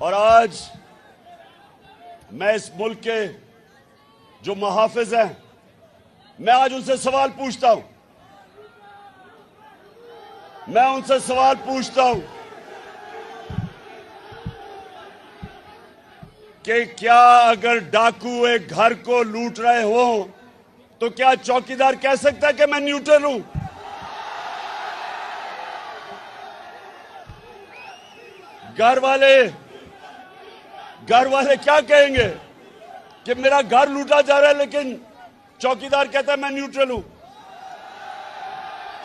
और आज मैं इस मुल्क के जो मुहाफिज हैं, मैं आज उनसे सवाल पूछता हूं। मैं उनसे सवाल पूछता हूं कि क्या अगर डाकू एक घर को लूट रहे हो तो क्या चौकीदार कह सकता है कि मैं न्यूट्रल हूं? घर वाले क्या कहेंगे कि मेरा घर लूटा जा रहा है लेकिन चौकीदार कहता है मैं न्यूट्रल हूं?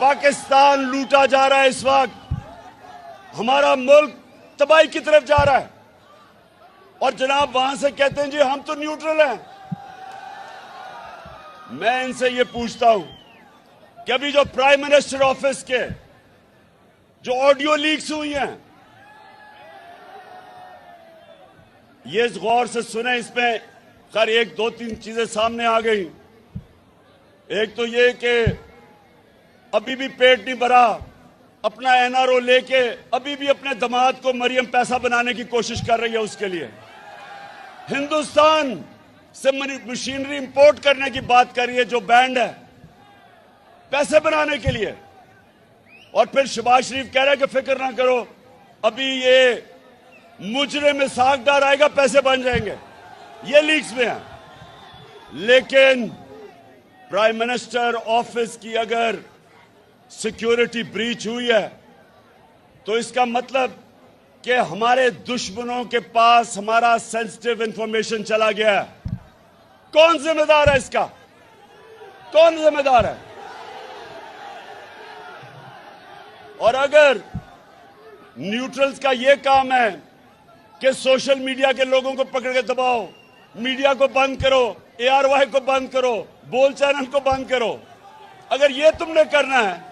पाकिस्तान लूटा जा रहा है इस वक्त, हमारा मुल्क तबाही की तरफ जा रहा है और जनाब वहां से कहते हैं जी हम तो न्यूट्रल हैं। मैं इनसे ये पूछता हूं कि अभी जो प्राइम मिनिस्टर ऑफिस के जो ऑडियो लीक्स हुई हैं, ये गौर से सुने, इसमें खैर एक दो तीन चीजें सामने आ गई। एक तो ये कि अभी भी पेट नहीं भरा, अपना एनआरओ लेके अभी भी अपने दामाद को मरियम पैसा बनाने की कोशिश कर रही है। उसके लिए हिंदुस्तान से मशीनरी इंपोर्ट करने की बात कर रही है जो बैंड है, पैसे बनाने के लिए। और फिर शहबाज शरीफ कह रहा है कि फिक्र ना करो, अभी ये मुजरे में साग डाल आएगा, पैसे बन जाएंगे। ये लीक्स में है। लेकिन प्राइम मिनिस्टर ऑफिस की अगर सिक्योरिटी ब्रीच हुई है तो इसका मतलब कि हमारे दुश्मनों के पास हमारा सेंसिटिव इंफॉर्मेशन चला गया है। कौन जिम्मेदार है इसका? कौन जिम्मेदार है? और अगर न्यूट्रल्स का यह काम है कि सोशल मीडिया के लोगों को पकड़ के दबाओ, मीडिया को बंद करो, ARY को बंद करो, बोल चैनल को बंद करो, अगर ये तुमने करना है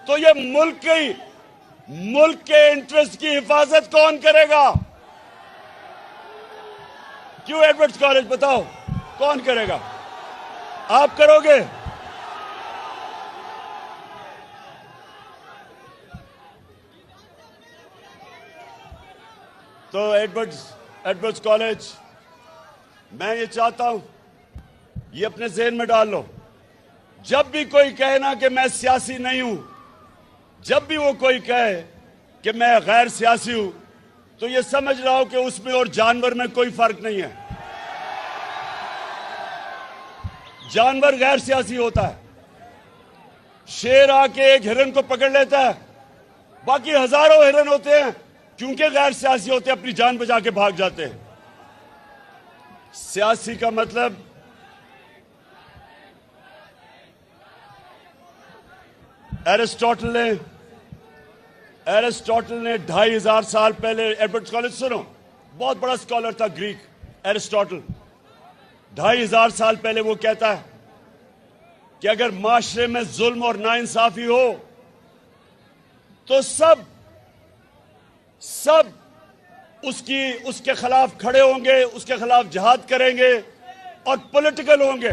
तो ये मुल्क के इंटरेस्ट की हिफाजत कौन करेगा? क्यों एडवर्ड्स कॉलेज, बताओ कौन करेगा? आप करोगे? तो एडवर्ड्स कॉलेज, मैं ये चाहता हूं, ये अपने ज़हन में डाल लो, जब भी कोई कहे ना कि मैं सियासी नहीं हूं, जब भी वो कोई कहे कि मैं गैर सियासी हूं, तो ये समझ रहा हो कि उसमें और जानवर में कोई फर्क नहीं है। जानवर गैर सियासी होता है। शेर आके एक हिरन को पकड़ लेता है, बाकी हजारों हिरन होते हैं, क्योंकि गैर सियासी होते हैं, अपनी जान बचा के भाग जाते हैं। सियासी का मतलब एरिस्टोटल ने 2500 साल पहले, एडवर्ड्स कॉलेज सुनो, बहुत बड़ा स्कॉलर था ग्रीक, एरिस्टोटल। 2500 साल पहले वो कहता है कि अगर माशरे में जुल्म और नाइंसाफी हो तो सब उसके खिलाफ खड़े होंगे, उसके खिलाफ जिहाद करेंगे और पॉलिटिकल होंगे,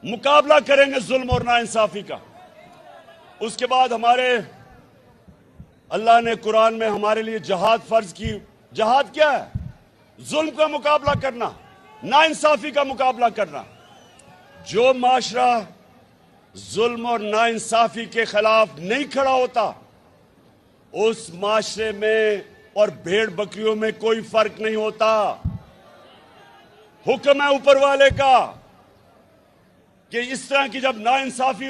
मुकाबला करेंगे जुल्म और नाइंसाफी का। उसके बाद हमारे अल्लाह ने कुरान में हमारे लिए जिहाद फर्ज की। जिहाद क्या है? जुल्म का मुकाबला करना, नाइंसाफी का मुकाबला करना। जो माशरा जुल्म और नाइंसाफी के खिलाफ नहीं खड़ा होता, उस माशरे में और भेड़ बकरियों में कोई फर्क नहीं होता। हुक्म है ऊपर वाले का कि इस तरह की जब नाइंसाफी